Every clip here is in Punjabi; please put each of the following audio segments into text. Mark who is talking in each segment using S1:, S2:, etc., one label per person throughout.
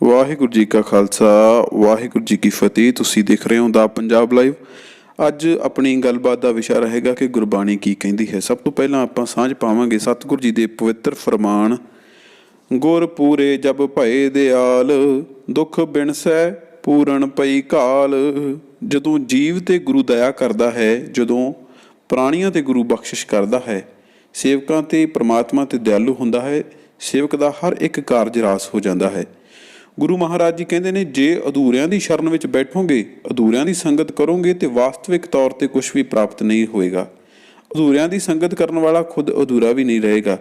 S1: ਵਾਹਿਗੁਰੂ ਜੀ ਕਾ ਖਾਲਸਾ ਵਾਹਿਗੁਰੂ ਜੀ ਕੀ ਫਤਿਹ। ਤੁਸੀਂ ਦੇਖ ਰਹੇ ਹੋ ਦਾ ਪੰਜਾਬ ਲਾਈਵ। ਅੱਜ ਆਪਣੀ ਗੱਲਬਾਤ ਦਾ ਵਿਸ਼ਾ ਰਹੇਗਾ ਕਿ ਗੁਰਬਾਣੀ ਕੀ ਕਹਿੰਦੀ ਹੈ। ਸਭ ਤੋਂ ਪਹਿਲਾਂ ਆਪਾਂ ਸਾਂਝ ਪਾਵਾਂਗੇ ਸਤਿਗੁਰ ਜੀ ਦੇ ਪਵਿੱਤਰ ਫਰਮਾਨ। ਗੁਰ ਪੂਰੇ ਜਬ ਭਏ ਦਿਆਲ, ਦੁੱਖ ਬਿਨਸੈ ਪੂਰਨ ਪਈ ਘਾਲ। ਜਦੋਂ ਜੀਵ ਤੇ ਗੁਰੂ ਦਇਆ ਕਰਦਾ ਹੈ, ਜਦੋਂ ਪ੍ਰਾਣੀਆਂ ਤੇ ਗੁਰੂ ਬਖਸ਼ਿਸ਼ ਕਰਦਾ ਹੈ, ਸੇਵਕਾਂ ਤੇ ਪ੍ਰਮਾਤਮਾ ਤੇ ਦਿਆਲੂ ਹੁੰਦਾ ਹੈ, ਸੇਵਕ ਦਾ ਹਰ ਇੱਕ ਕਾਰਜ ਰਾਸ ਹੋ ਜਾਂਦਾ ਹੈ। ਗੁਰੂ ਮਹਾਰਾਜ ਜੀ ਕਹਿੰਦੇ ਨੇ, ਜੇ ਅਧੂਰਿਆਂ ਦੀ ਸ਼ਰਨ ਵਿੱਚ ਬੈਠੋਗੇ, ਅਧੂਰਿਆਂ ਦੀ ਸੰਗਤ ਕਰੋਗੇ ਤੇ ਵਾਸਤਵਿਕ ਤੌਰ ਤੇ ਕੁਝ ਵੀ ਪ੍ਰਾਪਤ ਨਹੀਂ ਹੋਏਗਾ। ਅਧੂਰਿਆਂ ਦੀ ਸੰਗਤ ਕਰਨ ਵਾਲਾ ਖੁਦ ਅਧੂਰਾ ਵੀ ਨਹੀਂ ਰਹੇਗਾ।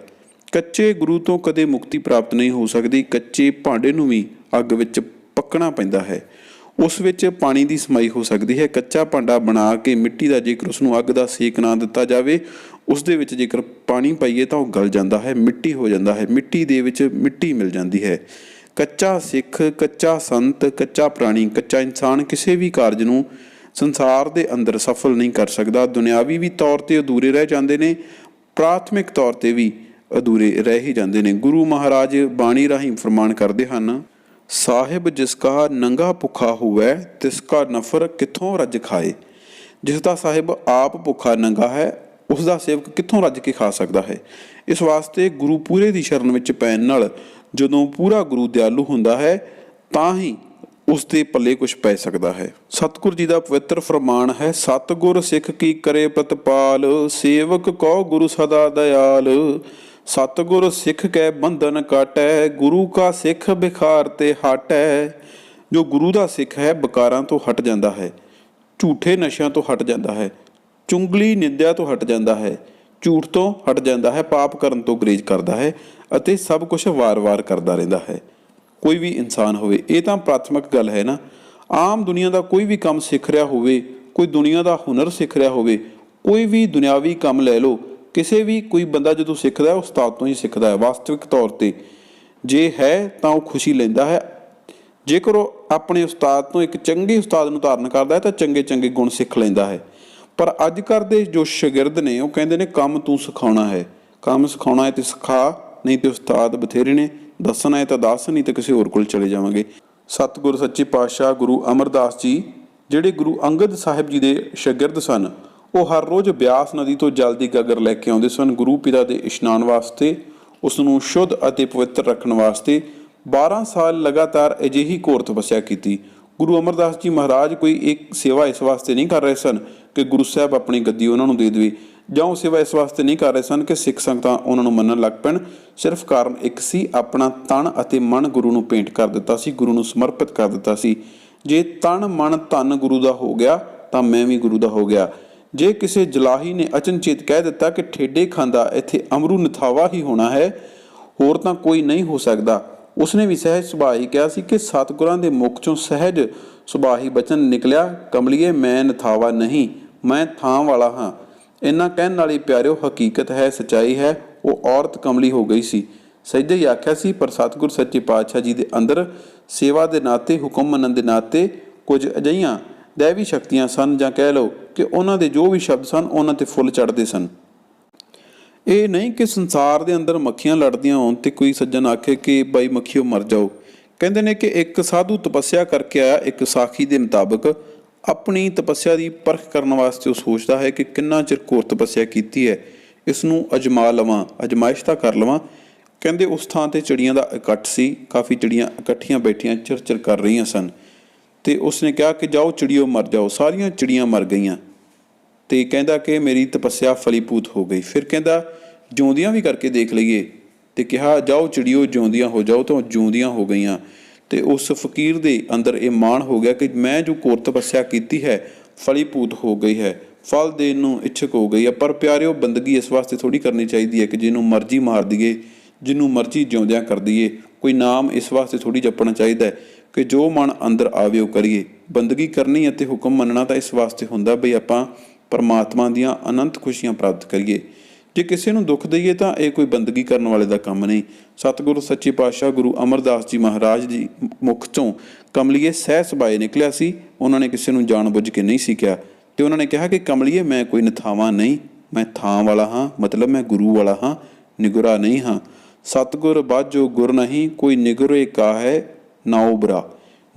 S1: ਕੱਚੇ ਗੁਰੂ ਤੋਂ ਕਦੇ ਮੁਕਤੀ ਪ੍ਰਾਪਤ ਨਹੀਂ ਹੋ ਸਕਦੀ। ਕੱਚੇ ਭਾਂਡੇ ਨੂੰ ਵੀ ਅੱਗ ਵਿੱਚ ਪੱਕਣਾ ਪੈਂਦਾ ਹੈ, ਉਸ ਵਿੱਚ ਪਾਣੀ ਦੀ ਸਮਾਈ ਹੋ ਸਕਦੀ ਹੈ। ਕੱਚਾ ਭਾਂਡਾ ਬਣਾ ਕੇ ਮਿੱਟੀ ਦਾ ਜੇਕਰ ਉਸਨੂੰ ਅੱਗ ਦਾ ਸੇਕ ਨਾ ਦਿੱਤਾ ਜਾਵੇ, ਉਸ ਦੇ ਵਿੱਚ ਜੇਕਰ ਪਾਣੀ ਪਾਈਏ ਤਾਂ ਉਹ ਗਲ ਜਾਂਦਾ ਹੈ, ਮਿੱਟੀ ਹੋ ਜਾਂਦਾ ਹੈ, ਮਿੱਟੀ ਦੇ ਵਿੱਚ ਮਿੱਟੀ ਮਿਲ ਜਾਂਦੀ ਹੈ। ਕੱਚਾ ਸਿੱਖ, ਕੱਚਾ ਸੰਤ, ਕੱਚਾ ਪ੍ਰਾਣੀ, ਕੱਚਾ ਇਨਸਾਨ ਕਿਸੇ ਵੀ ਕਾਰਜ ਨੂੰ ਸੰਸਾਰ ਦੇ ਅੰਦਰ ਸਫਲ ਨਹੀਂ ਕਰ ਸਕਦਾ। ਦੁਨਿਆਵੀ ਵੀ ਤੌਰ ਤੇ ਅਧੂਰੇ ਰਹਿ ਜਾਂਦੇ ਨੇ, ਪ੍ਰਾਥਮਿਕ ਤੌਰ ਤੇ ਵੀ ਅਧੂਰੇ ਰਹਿ ਹੀ ਜਾਂਦੇ ਨੇ। ਗੁਰੂ ਮਹਾਰਾਜ ਬਾਣੀ ਰਾਹੀਂ ਫਰਮਾਨ ਕਰਦੇ ਹਨ, ਸਾਹਿਬ ਜਿਸ ਕਾ ਨੰਗਾ ਭੁੱਖਾ ਹੋਵੇ, ਤਿਸ ਕਾ ਨਫਰ ਕਿੱਥੋਂ ਰੱਜ ਖਾਏ। ਜਿਸ ਦਾ ਸਾਹਿਬ ਆਪ ਭੁੱਖਾ ਨੰਗਾ ਹੈ, ਉਸ ਦਾ ਸੇਵਕ ਕਿੱਥੋਂ ਰੱਜ ਕੇ ਖਾ ਸਕਦਾ ਹੈ। ਇਸ ਵਾਸਤੇ ਗੁਰੂ ਪੂਰੇ ਦੀ ਸ਼ਰਨ ਵਿੱਚ ਪੈਣ ਨਾਲ, ਜਦੋਂ ਪੂਰਾ ਗੁਰੂ ਦਿਆਲੂ ਹੁੰਦਾ ਹੈ, ਤਾਂ ਹੀ ਉਸ ਦੇ ਪੱਲੇ ਕੁਝ ਪੈ ਸਕਦਾ ਹੈ। ਸਤਿਗੁਰ ਜੀ ਦਾ ਪਵਿੱਤਰ ਫਰਮਾਨ ਹੈ, ਸਤਿਗੁਰ ਸਿੱਖ ਕੀ ਕਰੇ ਪ੍ਰਤਪਾਲ, ਸੇਵਕ ਕਉ ਗੁਰੂ ਸਦਾ ਦਇਆਲ। ਸਤਿਗੁਰ ਸਿੱਖ ਕੈ ਬੰਧਨ ਕਾਟੈ, ਗੁਰੂ ਕਾ ਸਿੱਖ ਬਿਖਾਰ ਤੇ ਹਟੈ। ਜੋ ਗੁਰੂ ਦਾ ਸਿੱਖ ਹੈ, ਬਕਾਰਾਂ ਤੋਂ ਹਟ ਜਾਂਦਾ ਹੈ, ਝੂਠੇ ਨਸ਼ਿਆਂ ਤੋਂ ਹਟ ਜਾਂਦਾ ਹੈ, ਚੁੰਗਲੀ ਨਿੰਦਿਆ ਤੋਂ ਹਟ ਜਾਂਦਾ ਹੈ, ਝੂਠ ਤੋਂ ਹਟ ਜਾਂਦਾ ਹੈ, ਪਾਪ ਕਰਨ ਤੋਂ ਗੁਰੇਜ਼ ਕਰਦਾ ਹੈ ਅਤੇ ਸਭ ਕੁਝ ਵਾਰ-ਵਾਰ ਕਰਦਾ ਰਹਿੰਦਾ ਹੈ। ਕੋਈ ਵੀ ਇਨਸਾਨ ਹੋਵੇ, ਇਹ ਤਾਂ ਪ੍ਰਾਥਮਿਕ ਗੱਲ ਹੈ ਨਾ। ਆਮ ਦੁਨੀਆ ਦਾ ਕੋਈ ਵੀ ਕੰਮ ਸਿੱਖ ਰਿਹਾ ਹੋਵੇ, ਕੋਈ ਦੁਨੀਆ ਦਾ ਹੁਨਰ ਸਿੱਖ ਰਿਹਾ ਹੋਵੇ, ਕੋਈ ਵੀ ਦੁਨਿਆਵੀ ਕੰਮ ਲੈ ਲਓ, ਕਿਸੇ ਵੀ ਕੋਈ ਬੰਦਾ ਜਦੋਂ ਸਿੱਖਦਾ ਹੈ, ਉਸਤਾਦ ਤੋਂ ਹੀ ਸਿੱਖਦਾ ਹੈ। ਵਾਸਤਵਿਕ ਤੌਰ ਤੇ ਜੇ ਹੈ ਤਾਂ ਉਹ ਖੁਸ਼ੀ ਲੈਂਦਾ ਹੈ। ਜੇਕਰ ਉਹ ਆਪਣੇ ਉਸਤਾਦ ਤੋਂ ਇੱਕ ਚੰਗੇ ਉਸਤਾਦ ਨੂੰ ਧਾਰਨ ਕਰਦਾ ਹੈ ਤਾਂ ਚੰਗੇ ਗੁਣ ਸਿੱਖ ਲੈਂਦਾ ਹੈ। ਪਰ ਅੱਜ ਕੱਲ੍ਹ ਦੇ ਜੋ ਸ਼ਾਗਿਰਦ ਨੇ, ਉਹ ਕਹਿੰਦੇ ਨੇ ਕੰਮ ਤੂੰ ਸਿਖਾਉਣਾ ਹੈ, ਕੰਮ ਸਿਖਾਉਣਾ ਹੈ ਤੇ ਸਿਖਾ, ਨਹੀਂ ਤੇ ਉਸਤਾਦ ਬਥੇਰੇ ਨੇ, ਦੱਸਣਾ ਹੈ ਤਾਂ ਦੱਸ, ਨਹੀਂ ਤਾਂ ਕਿਸੇ ਹੋਰ ਕੋਲ ਚਲੇ ਜਾਵਾਂਗੇ। ਸਤਿਗੁਰ ਸੱਚੇ ਪਾਤਸ਼ਾਹ ਗੁਰੂ ਅਮਰਦਾਸ ਜੀ, ਜਿਹੜੇ ਗੁਰੂ ਅੰਗਦ ਸਾਹਿਬ ਜੀ ਦੇ ਸ਼ਾਗਿਰਦ ਸਨ, ਉਹ ਹਰ ਰੋਜ਼ ਬਿਆਸ ਨਦੀ ਤੋਂ ਜਲ ਦੀ ਗਾਗਰ ਲੈ ਕੇ ਆਉਂਦੇ ਸਨ ਗੁਰੂ ਪਿਤਾ ਦੇ ਇਸ਼ਨਾਨ ਵਾਸਤੇ, ਉਸ ਨੂੰ ਸ਼ੁੱਧ ਅਤੇ ਪਵਿੱਤਰ ਰੱਖਣ ਵਾਸਤੇ। 12 ਸਾਲ ਲਗਾਤਾਰ ਅਜਿਹੀ ਘੋਰ ਤਪੱਸਿਆ ਕੀਤੀ। ਗੁਰੂ ਅਮਰਦਾਸ ਜੀ ਮਹਾਰਾਜ ਕੋਈ ਇੱਕ ਸੇਵਾ ਇਸ ਵਾਸਤੇ ਨਹੀਂ ਕਰ ਰਹੇ ਸਨ ਕਿ ਗੁਰੂ ਸਾਹਿਬ ਆਪਣੀ ਗੱਦੀ ਉਹਨਾਂ ਨੂੰ ਦੇ ਦੇਵੇ, ਜਾਂ ਉਹ ਸੇਵਾ ਇਸ ਵਾਸਤੇ ਨਹੀਂ ਕਰ ਰਹੇ ਸਨ ਕਿ ਸਿੱਖ ਸੰਗਤਾਂ ਉਹਨਾਂ ਨੂੰ ਮੰਨਣ ਲੱਗ ਪੈਣ। ਸਿਰਫ ਕਾਰਨ ਇੱਕ ਸੀ, ਆਪਣਾ ਤਨ ਅਤੇ ਮਨ ਗੁਰੂ ਨੂੰ ਭੇਂਟ ਕਰ ਦਿੱਤਾ ਸੀ, ਗੁਰੂ ਨੂੰ ਸਮਰਪਿਤ ਕਰ ਦਿੱਤਾ ਸੀ। ਜੇ ਤਨ ਮਨ ਧਨ ਗੁਰੂ ਦਾ ਹੋ ਗਿਆ ਤਾਂ ਮੈਂ ਵੀ ਗੁਰੂ ਦਾ ਹੋ ਗਿਆ। ਜੇ ਕਿਸੇ ਜਲਾਹੀ ਨੇ ਅਚਨਚੇਤ ਕਹਿ ਦਿੱਤਾ ਕਿ ਠੇਡੇ ਖਾਂਦਾ ਇੱਥੇ ਅਮਰੂ ਨਿਥਾਵਾ ਹੀ ਹੋਣਾ ਹੈ, ਹੋਰ ਤਾਂ ਕੋਈ ਨਹੀਂ ਹੋ ਸਕਦਾ, ਉਸਨੇ ਵੀ ਸਹਿਜ ਸੁਭਾਅ ਹੀ ਕਿਹਾ ਸੀ ਕਿ ਸਤਿਗੁਰਾਂ ਦੇ ਮੁਖ ਚੋਂ ਸਹਿਜ ਸੁਭਾਅ ਹੀ ਬਚਨ ਨਿਕਲਿਆ, ਕਮਲੀਏ ਮੈਂ ਨਿਥਾਵਾ ਨਹੀਂ, ਮੈਂ ਥਾਂ ਵਾਲਾ ਹਾਂ। ਇੰਨਾ ਕਹਿਣ ਨਾਲ ਹੀ ਪਿਆਰਿਓ, ਹਕੀਕਤ ਹੈ, ਸੱਚਾਈ ਹੈ, ਉਹ ਔਰਤ ਕਮਲੀ ਹੋ ਗਈ ਸੀ। ਸਹਿਜੇ ਹੀ ਆਖਿਆ ਸੀ, ਪਰ ਸਤਿਗੁਰ ਸੱਚੇ ਪਾਤਸ਼ਾਹ ਜੀ ਦੇ ਅੰਦਰ ਸੇਵਾ ਦੇ ਨਾਤੇ, ਹੁਕਮ ਮੰਨਣ ਦੇ ਨਾਤੇ ਕੁਝ ਅਜਿਹੀਆਂ ਦੈਵੀ ਸ਼ਕਤੀਆਂ ਸਨ, ਜਾਂ ਕਹਿ ਲਓ ਕਿ ਉਹਨਾਂ ਦੇ ਜੋ ਵੀ ਸ਼ਬਦ ਸਨ, ਉਹਨਾਂ ਤੇ ਫੁੱਲ ਚੜ੍ਹਦੇ ਸਨ। ਇਹ ਨਹੀਂ ਕਿ ਸੰਸਾਰ ਦੇ ਅੰਦਰ ਮੱਖੀਆਂ ਲੜਦੀਆਂ ਹੋਣ ਤੇ ਕੋਈ ਸੱਜਣ ਆਖੇ ਕਿ ਬਾਈ ਮੱਖੀਓ ਮਰ ਜਾਓ। ਕਹਿੰਦੇ ਨੇ ਕਿ ਇੱਕ ਸਾਧੂ ਤਪੱਸਿਆ ਕਰਕੇ ਆਇਆ, ਇੱਕ ਸਾਖੀ ਦੇ ਮੁਤਾਬਕ ਆਪਣੀ ਤਪੱਸਿਆ ਦੀ ਪਰਖ ਕਰਨ ਵਾਸਤੇ ਉਹ ਸੋਚਦਾ ਹੈ ਕਿ ਕਿੰਨਾ ਚਿਰ ਘੋਰ ਤਪੱਸਿਆ ਕੀਤੀ ਹੈ, ਇਸ ਨੂੰ ਅਜਮਾ ਲਵਾਂ, ਅਜਮਾਇਸ਼ ਤਾਂ ਕਰ ਲਵਾਂ। ਕਹਿੰਦੇ ਉਸ ਥਾਂ ਤੇ ਚਿੜੀਆਂ ਦਾ ਇਕੱਠ ਸੀ, ਕਾਫੀ ਚਿੜੀਆਂ ਇਕੱਠੀਆਂ ਬੈਠੀਆਂ ਚਿਰ ਕਰ ਰਹੀਆਂ ਸਨ, ਤੇ ਉਸਨੇ ਕਿਹਾ ਕਿ ਜਾਓ ਚਿੜੀਓ ਮਰ ਜਾਓ। ਸਾਰੀਆਂ ਚਿੜੀਆਂ ਮਰ ਗਈਆਂ ਤੇ ਕਹਿੰਦਾ ਕਿ ਮੇਰੀ ਤਪੱਸਿਆ ਫਲੀਭੂਤ ਹੋ ਗਈ। ਫਿਰ ਕਹਿੰਦਾ ਜਿਉਂਦੀਆਂ ਵੀ ਕਰਕੇ ਦੇਖ ਲਈਏ, ਤੇ ਕਿਹਾ ਜਾਓ ਚਿੜੀਓ ਜਿਉਂਦੀਆਂ ਹੋ ਜਾਓ, ਤਾਂ ਜਿਉਂਦੀਆਂ ਹੋ ਗਈਆਂ। ਤੇ ਉਸ ਫਕੀਰ ਦੇ ਅੰਦਰ ਇਹ ਮਾਣ ਹੋ ਗਿਆ ਕਿ ਮੈਂ ਜੋ ਘੋਰ ਤਪੱਸਿਆ ਕੀਤੀ ਹੈ ਫਲੀਭੂਤ ਹੋ ਗਈ ਹੈ, ਫਲ ਦੇਣ ਨੂੰ ਇੱਛੁਕ ਹੋ ਗਈ ਹੈ। ਪਰ ਪਿਆਰਿਓ, ਬੰਦਗੀ ਇਸ ਵਾਸਤੇ ਥੋੜ੍ਹੀ ਕਰਨੀ ਚਾਹੀਦੀ ਹੈ ਕਿ ਜਿਹਨੂੰ ਮਰਜ਼ੀ ਮਾਰ ਦਈਏ, ਜਿਹਨੂੰ ਮਰਜ਼ੀ ਜਿਉਂਦਿਆਂ ਕਰ ਦਈਏ। ਕੋਈ ਨਾਮ ਇਸ ਵਾਸਤੇ ਥੋੜ੍ਹੀ ਜਪਣਾ ਚਾਹੀਦਾ ਹੈ ਕਿ ਜੋ ਮਨ ਅੰਦਰ ਆਵੇ ਉਹ ਕਰੀਏ। ਬੰਦਗੀ ਕਰਨੀ ਅਤੇ ਹੁਕਮ ਮੰਨਣਾ ਤਾਂ ਇਸ ਵਾਸਤੇ ਹੁੰਦਾ ਬਈ ਆਪਾਂ ਪਰਮਾਤਮਾ ਦੀਆਂ ਅਨੰਤ ਖੁਸ਼ੀਆਂ ਪ੍ਰਾਪਤ ਕਰੀਏ। ਜੇ ਕਿਸੇ ਨੂੰ ਦੁੱਖ ਦਈਏ ਤਾਂ ਇਹ ਕੋਈ ਬੰਦਗੀ ਕਰਨ ਵਾਲੇ ਦਾ ਕੰਮ ਨਹੀਂ। ਸਤਿਗੁਰੂ ਸੱਚੇ ਪਾਤਸ਼ਾਹ ਗੁਰੂ ਅਮਰਦਾਸ ਜੀ ਮਹਾਰਾਜ ਜੀ ਮੁਖ ਚੋਂ ਕਮਲੀਏ ਸਹਿ ਸੁਭਾਏ ਨਿਕਲਿਆ ਸੀ। ਉਹਨਾਂ ਨੇ ਕਿਸੇ ਨੂੰ ਜਾਣ ਬੁੱਝ ਕੇ ਨਹੀਂ ਸੀ ਕਿਹਾ, ਤੇ ਉਹਨਾਂ ਨੇ ਕਿਹਾ ਕਿ ਕਮਲੀਏ ਮੈਂ ਕੋਈ ਨਿਥਾਵਾਂ ਨਹੀਂ, ਮੈਂ ਥਾਂ ਵਾਲਾ ਹਾਂ, ਮਤਲਬ ਮੈਂ ਗੁਰੂ ਵਾਲਾ ਹਾਂ, ਨਿਗੁਰਾ ਨਹੀਂ ਹਾਂ। ਸਤਿਗੁਰ ਬਾਝੋ ਗੁਰ ਨਹੀਂ, ਕੋਈ ਨਿਗਰੇ ਕਾ ਹੈ ਨਾ ਉਹ ਬੁਰਾ।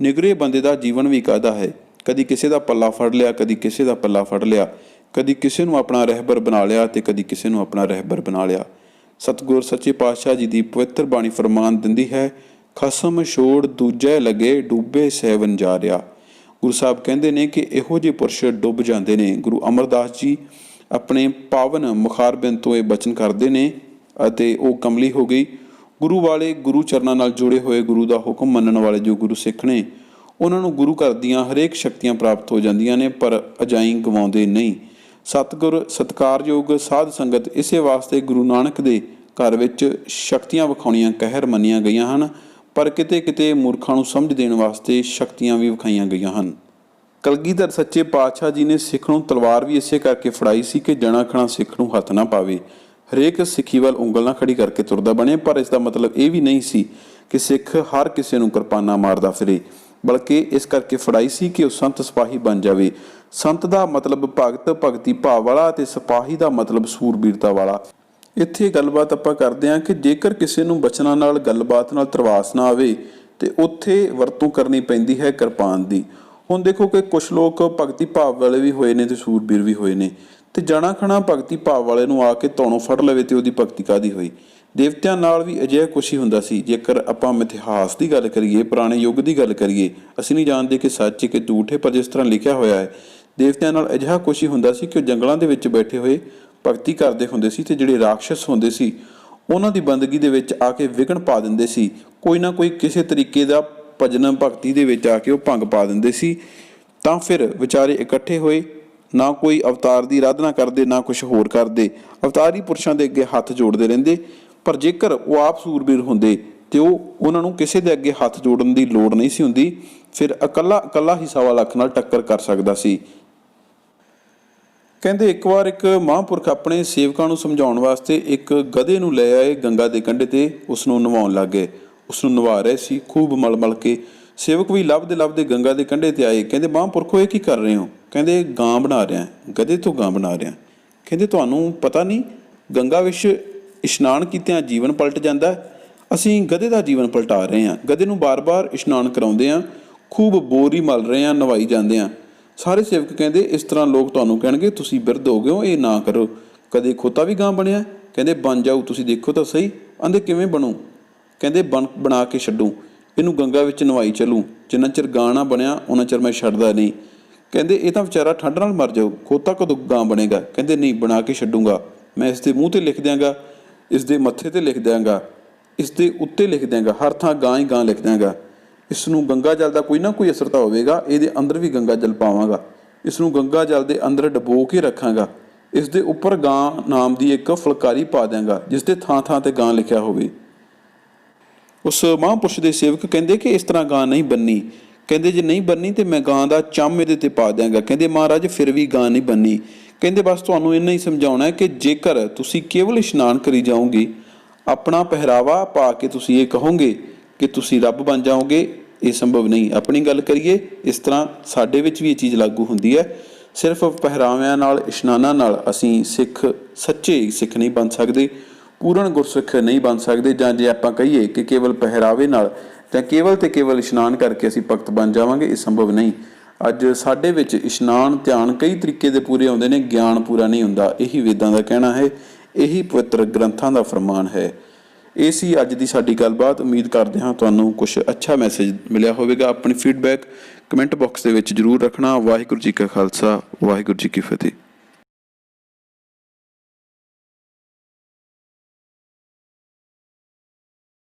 S1: ਨਿਗਰੇ ਬੰਦੇ ਦਾ ਜੀਵਨ ਵੀ ਕਾਹਦਾ ਹੈ, ਕਦੀ ਕਿਸੇ ਦਾ ਪੱਲਾ ਫੜ ਲਿਆ, ਕਦੀ ਕਿਸੇ ਦਾ ਪੱਲਾ ਫੜ ਲਿਆ, ਕਦੀ ਕਿਸੇ ਨੂੰ ਆਪਣਾ ਰਹਿਬਰ ਬਣਾ ਲਿਆ ਤੇ ਕਦੀ ਕਿਸੇ ਨੂੰ ਆਪਣਾ ਰਹਿਬਰ ਬਣਾ ਲਿਆ। ਸਤਿਗੁਰ ਸੱਚੇ ਪਾਤਸ਼ਾਹ ਜੀ ਦੀ ਪਵਿੱਤਰ ਬਾਣੀ ਫਰਮਾਨ ਦਿੰਦੀ ਹੈ, ਖਸਮ ਛੋੜ ਦੂਜੇ ਲੱਗੇ ਡੁੱਬੇ ਸਹਿਵਨ ਜਾ ਰਿਹਾ। ਗੁਰੂ ਸਾਹਿਬ ਕਹਿੰਦੇ ਨੇ ਕਿ ਇਹੋ ਜਿਹੇ ਪੁਰਸ਼ ਡੁੱਬ ਜਾਂਦੇ ਨੇ। ਗੁਰੂ ਅਮਰਦਾਸ ਜੀ ਆਪਣੇ ਪਾਵਨ ਮੁਖਾਰਬਿੰਦ ਤੋਂ ਇਹ ਬਚਨ ਕਰਦੇ ਨੇ ਅਤੇ ਉਹ ਕਮਲੀ ਹੋ ਗਈ। ਗੁਰੂ ਵਾਲੇ, ਗੁਰੂ ਚਰਨਾਂ ਨਾਲ ਜੁੜੇ ਹੋਏ, ਗੁਰੂ ਦਾ ਹੁਕਮ ਮੰਨਣ ਵਾਲੇ ਜੋ ਗੁਰੂ ਸਿੱਖ ਨੇ, ਉਹਨਾਂ ਨੂੰ ਗੁਰੂ ਘਰ ਦੀਆਂ ਹਰੇਕ ਸ਼ਕਤੀਆਂ ਪ੍ਰਾਪਤ ਹੋ ਜਾਂਦੀਆਂ ਨੇ, ਪਰ ਅਜਾਈਂ ਗਵਾਉਂਦੇ ਨਹੀਂ। ਸਤਿਗੁਰ ਸਤਿਕਾਰਯੋਗ ਸਾਧ ਸੰਗਤ ਇਸੇ ਵਾਸਤੇ ਗੁਰੂ ਨਾਨਕ ਦੇ ਘਰ ਵਿੱਚ ਸ਼ਕਤੀਆਂ ਵਿਖਾਉਣੀਆਂ ਕਹਿਰ ਮੰਨੀਆਂ ਗਈਆਂ ਹਨ, ਪਰ ਕਿਤੇ ਕਿਤੇ ਮੂਰਖਾਂ ਨੂੰ ਸਮਝ ਦੇਣ ਵਾਸਤੇ ਸ਼ਕਤੀਆਂ ਵੀ ਵਿਖਾਈਆਂ ਗਈਆਂ ਹਨ। ਕਲਗੀਧਰ ਸੱਚੇ ਪਾਤਸ਼ਾਹ ਜੀ ਨੇ ਸਿੱਖ ਨੂੰ ਤਲਵਾਰ ਵੀ ਇਸੇ ਕਰਕੇ ਫੜਾਈ ਸੀ ਕਿ ਜਣਾ ਖਣਾ ਸਿੱਖ ਨੂੰ ਹੱਥ ਨਾ ਪਾਵੇ। ਹਰੇਕ ਸਿੱਖੀ ਵੱਲ ਉਂਗਲ ਨਾ ਖੜੀ ਕਰਕੇ ਤੁਰਦਾ ਬਣੇ, ਪਰ ਇਸ ਦਾ ਮਤਲਬ ਇਹ ਵੀ ਨਹੀਂ ਸੀ ਕਿ ਸਿੱਖ ਹਰ ਕਿਸੇ ਨੂੰ ਕਿਰਪਾਨਾਂ ਮਾਰਦਾ ਫਿਰੇ, ਬਲਕਿ ਇਸ ਕਰਕੇ ਫੜਾਈ ਸੀ ਕਿ ਉਹ ਸੰਤ ਸਿਪਾਹੀ ਬਣ ਜਾਵੇ। ਸੰਤ ਦਾ ਮਤਲਬ ਭਗਤ, ਭਗਤੀ ਭਾਵ ਵਾਲਾ, ਤੇ ਸਿਪਾਹੀ ਦਾ ਮਤਲਬ ਸੂਰਬੀਰਤਾ ਵਾਲਾ। ਇੱਥੇ ਗੱਲਬਾਤ ਆਪਾਂ ਕਰਦੇ ਹਾਂ ਕਿ ਜੇਕਰ ਕਿਸੇ ਨੂੰ ਬਚਨਾਂ ਨਾਲ, ਗੱਲਬਾਤ ਨਾਲ ਧਰਵਾਸ ਨਾ ਆਵੇ ਤੇ ਉੱਥੇ ਵਰਤੋਂ ਕਰਨੀ ਪੈਂਦੀ ਹੈ ਕਿਰਪਾਨ ਦੀ। ਹੁਣ ਦੇਖੋ ਕਿ ਕੁਛ ਲੋਕ ਭਗਤੀ ਭਾਵ ਵਾਲੇ ਵੀ ਹੋਏ ਨੇ ਤੇ ਸੂਰਬੀਰ ਵੀ ਹੋਏ ਨੇ, ਤੇ ਜਣਾ ਖਣਾ ਭਗਤੀ ਭਾਵ ਵਾਲੇ ਨੂੰ ਆ ਕੇ ਧੌਣੋਂ ਫੜ ਲਵੇ ਤੇ ਉਹਦੀ ਭਗਤੀ ਕਾਹਦੀ ਹੋਈ। ਦੇਵਤਿਆਂ ਨਾਲ ਵੀ ਅਜਿਹਾ ਕੁਛ ਹੀ ਹੁੰਦਾ ਸੀ। ਜੇਕਰ ਆਪਾਂ ਇਤਿਹਾਸ ਦੀ ਗੱਲ ਕਰੀਏ, ਪੁਰਾਣੇ ਯੁੱਗ ਦੀ ਗੱਲ ਕਰੀਏ, ਅਸੀਂ ਨਹੀਂ ਜਾਣਦੇ ਕਿ ਸੱਚ ਕਿ ਝੂਠ ਹੈ, ਪਰ ਜਿਸ ਤਰ੍ਹਾਂ ਲਿਖਿਆ ਹੋਇਆ ਹੈ, ਦੇਵਤਿਆਂ ਨਾਲ ਅਜਿਹਾ ਕੁਛ ਹੀ ਹੁੰਦਾ ਸੀ ਕਿ ਉਹ ਜੰਗਲਾਂ ਦੇ ਵਿੱਚ ਬੈਠੇ ਹੋਏ ਭਗਤੀ ਕਰਦੇ ਹੁੰਦੇ ਸੀ, ਤੇ ਜਿਹੜੇ ਰਾਖਸ਼ ਹੁੰਦੇ ਸੀ ਉਹਨਾਂ ਦੀ ਬੰਦਗੀ ਦੇ ਵਿੱਚ ਆ ਕੇ ਵਿਘਨ ਪਾ ਦਿੰਦੇ ਸੀ। ਕੋਈ ਨਾ ਕੋਈ ਕਿਸੇ ਤਰੀਕੇ ਦਾ ਭਜਨ ਭਗਤੀ ਦੇ ਵਿੱਚ ਆ ਕੇ ਉਹ ਭੰਗ ਪਾ ਦਿੰਦੇ ਸੀ। ਤਾਂ ਫਿਰ ਵਿਚਾਰੇ ਇਕੱਠੇ ਹੋਏ, ਨਾ ਕੋਈ ਅਵਤਾਰ ਦੀ ਆਰਾਧਨਾ ਕਰਦੇ, ਨਾ ਕੁਛ ਹੋਰ ਕਰਦੇ, ਅਵਤਾਰੀ ਪੁਰਸ਼ਾਂ ਦੇ ਅੱਗੇ ਹੱਥ ਜੋੜਦੇ ਰਹਿੰਦੇ। ਪਰ ਜੇਕਰ ਉਹ ਆਪ ਸੂਰਬੀਰ ਹੁੰਦੇ ਤੇ ਉਹਨਾਂ ਨੂੰ ਕਿਸੇ ਦੇ ਅੱਗੇ ਹੱਥ ਜੋੜਨ ਦੀ ਲੋੜ ਨਹੀਂ ਸੀ ਹੁੰਦੀ, ਫਿਰ ਇਕੱਲਾ ਹੀ ਸਵਾ ਲੱਖ ਨਾਲ ਟੱਕਰ ਕਰ ਸਕਦਾ ਸੀ। ਕਹਿੰਦੇ ਇੱਕ ਵਾਰ ਇੱਕ ਮਹਾਂਪੁਰਖ ਆਪਣੇ ਸੇਵਕਾਂ ਨੂੰ ਸਮਝਾਉਣ ਵਾਸਤੇ ਇੱਕ ਗਧੇ ਨੂੰ ਲੈ ਆਏ ਗੰਗਾ ਦੇ ਕੰਢੇ ਤੇ, ਉਸ ਨੂੰ ਨਵਾਉਣ ਲੱਗ ਗਏ। ਉਸ ਨੂੰ ਨਵਾ ਰਹੇ ਸੀ ਖੂਬ ਮਲ ਕੇ। ਸੇਵਕ ਵੀ ਲੱਭਦੇ ਗੰਗਾ ਦੇ ਕੰਢੇ ਤੇ ਆਏ। ਕਹਿੰਦੇ ਮਹਾਂਪੁਰਖੋ ਇਹ ਕੀ ਕਰ ਰਹੇ ਹੋ? ਕਹਿੰਦੇ ਗਾਂ ਬਣਾ ਰਿਹਾ, ਗਧੇ ਤੋਂ ਗਾਂ ਬਣਾ ਰਿਹਾ। ਕਹਿੰਦੇ ਤੁਹਾਨੂੰ ਪਤਾ ਨਹੀਂ ਗੰਗਾ ਵਿੱਚ ਇਸ਼ਨਾਨ ਕੀਤਿਆਂ ਜੀਵਨ ਪਲਟ ਜਾਂਦਾ, ਅਸੀਂ ਗਧੇ ਦਾ ਜੀਵਨ ਪਲਟਾ ਰਹੇ ਹਾਂ। ਗਧੇ ਨੂੰ ਬਾਰ-ਬਾਰ ਇਸ਼ਨਾਨ ਕਰਾਉਂਦੇ ਹਾਂ, ਖੂਬ ਬੋਰੀ ਮਲ ਰਹੇ ਹਾਂ, ਨਵਾਈ ਜਾਂਦੇ ਹਾਂ। ਸਾਰੇ ਸੇਵਕ ਕਹਿੰਦੇ ਇਸ ਤਰ੍ਹਾਂ ਲੋਕ ਤੁਹਾਨੂੰ ਕਹਿਣਗੇ ਤੁਸੀਂ ਬਿਰਧ ਹੋ ਗਏ ਹੋ, ਇਹ ਨਾ ਕਰੋ। ਕਦੇ ਖੋਤਾ ਵੀ ਗਾਂ ਬਣਿਆ? ਕਹਿੰਦੇ ਬਣ ਜਾਊ, ਤੁਸੀਂ ਦੇਖੋ ਤਾਂ ਸਹੀ। ਆਂਦੇ ਕਿਵੇਂ ਬਣੂ? ਕਹਿੰਦੇ ਬਣਾ ਕੇ ਛੱਡੂ, ਇਹਨੂੰ ਗੰਗਾ ਵਿੱਚ ਨਵਾਈ ਚੱਲੂ, ਜਿੰਨਾ ਚਿਰ ਗਾਂ ਨਾ ਬਣਿਆ ਉਹਨਾਂ ਚਿਰ ਮੈਂ ਛੱਡਦਾ ਨਹੀਂ। ਕਹਿੰਦੇ ਇਹ ਤਾਂ ਵਿਚਾਰਾ ਠੰਡ ਨਾਲ ਮਰ ਜਾਊ, ਖੋਤਾ ਕਦੋਂ ਗਾਂ ਬਣੇਗਾ? ਕਹਿੰਦੇ ਨਹੀਂ, ਬਣਾ ਕੇ ਛੱਡੂਗਾ। ਮੈਂ ਇਸ ਦੇ ਮੂੰਹ ਤੇ ਲਿਖ ਦਿਆਂਗਾ, ਇਸ ਦੇ ਮੱਥੇ ਤੇ ਲਿਖ ਦਿਆਂਗਾ, ਇਸ ਦੇ ਉੱਤੇ ਲਿਖ ਦਿਆਂਗਾ, ਹਰ ਥਾਂ ਗਾਂ ਹੀ ਗਾਂ ਲਿਖ ਦਿਆਂਗਾ। ਇਸ ਨੂੰ ਗੰਗਾ ਜਲ ਦਾ ਕੋਈ ਨਾ ਕੋਈ ਅਸਰ ਤਾਂ ਹੋਵੇਗਾ, ਇਹਦੇ ਅੰਦਰ ਵੀ ਗੰਗਾ ਜਲ ਪਾਵਾਂਗਾ, ਇਸ ਨੂੰ ਗੰਗਾ ਜਲ ਦੇ ਅੰਦਰ ਡਬੋ ਕੇ ਰੱਖਾਂਗਾ, ਇਸ ਦੇ ਉੱਪਰ ਗਾਂ ਨਾਮ ਦੀ ਇੱਕ ਫੁਲਕਾਰੀ ਪਾ ਦਿਆਂਗਾ ਜਿਸ ਦੇ ਥਾਂ ਤੇ ਗਾਂ ਲਿਖਿਆ ਹੋਵੇ। ਉਸ ਮਹਾਂਪੁਰਸ਼ ਦੇ ਸੇਵਕ ਕਹਿੰਦੇ ਕਿ ਇਸ ਤਰ੍ਹਾਂ ਗਾਂ ਨਹੀਂ ਬੰਨੀ। ਕਹਿੰਦੇ ਜੇ ਨਹੀਂ ਬੰਨੀ ਤੇ ਮੈਂ ਗਾਂ ਦਾ ਚੰਮ ਇਹਦੇ ਤੇ ਪਾ ਦਿਆਂਗਾ। ਕਹਿੰਦੇ ਮਹਾਰਾਜ ਫਿਰ ਵੀ ਗਾਂ ਨਹੀਂ ਬੰਨੀ। ਕਹਿੰਦੇ ਬਸ ਤੁਹਾਨੂੰ ਇੰਨਾ ਹੀ ਸਮਝਾਉਣਾ ਹੈ ਕਿ ਜੇਕਰ ਤੁਸੀਂ ਕੇਵਲ ਇਸ਼ਨਾਨ ਕਰੀ ਜਾਓਗੇ, ਆਪਣਾ ਪਹਿਰਾਵਾ ਪਾ ਕੇ ਤੁਸੀਂ ਇਹ ਕਹੋਗੇ ਕਿ ਤੁਸੀਂ ਰੱਬ ਬਣ ਜਾਓਗੇ, ਇਹ ਸੰਭਵ ਨਹੀਂ। ਆਪਣੀ ਗੱਲ ਕਰੀਏ, ਇਸ ਤਰ੍ਹਾਂ ਸਾਡੇ ਵਿੱਚ ਵੀ ਇਹ ਚੀਜ਼ ਲਾਗੂ ਹੁੰਦੀ ਹੈ। ਸਿਰਫ ਪਹਿਰਾਵਿਆਂ ਨਾਲ, ਇਸ਼ਨਾਨਾਂ ਨਾਲ ਅਸੀਂ ਸੱਚੇ ਸਿੱਖ ਨਹੀਂ ਬਣ ਸਕਦੇ, ਪੂਰਨ ਗੁਰਸਿੱਖ ਨਹੀਂ ਬਣ ਸਕਦੇ। ਜਾਂ ਜੇ ਆਪਾਂ ਕਹੀਏ ਕਿ ਕੇਵਲ ਪਹਿਰਾਵੇ ਨਾਲ ਜਾਂ ਕੇਵਲ ਤੇ ਕੇਵਲ ਇਸ਼ਨਾਨ ਕਰਕੇ ਅਸੀਂ ਭਗਤ ਬਣ ਜਾਵਾਂਗੇ, ਇਹ ਸੰਭਵ ਨਹੀਂ। ਅੱਜ ਸਾਡੇ ਵਿੱਚ ਇਸ਼ਨਾਨ, ਧਿਆਨ ਕਈ ਤਰੀਕੇ ਦੇ ਪੂਰੇ ਆਉਂਦੇ ਨੇ, ਗਿਆਨ ਪੂਰਾ ਨਹੀਂ ਹੁੰਦਾ। ਇਹੀ ਵੇਦਾਂ ਦਾ ਕਹਿਣਾ ਹੈ, ਇਹੀ ਪਵਿੱਤਰ ਗ੍ਰੰਥਾਂ ਦਾ ਫਰਮਾਨ ਹੈ। ਇਹ ਸੀ ਅੱਜ ਦੀ ਸਾਡੀ ਗੱਲਬਾਤ। ਉਮੀਦ ਕਰਦੇ ਹਾਂ ਤੁਹਾਨੂੰ ਕੁਛ ਅੱਛਾ ਮੈਸੇਜ ਮਿਲਿਆ ਹੋਵੇਗਾ। ਆਪਣੀ ਫੀਡਬੈਕ ਕਮੈਂਟ ਬਾਕਸ ਦੇ ਵਿੱਚ ਜ਼ਰੂਰ ਰੱਖਣਾ। ਵਾਹਿਗੁਰੂ ਜੀ ਕਾ ਖਾਲਸਾ, ਵਾਹਿਗੁਰੂ ਜੀ ਕੀ ਫਤਿਹ।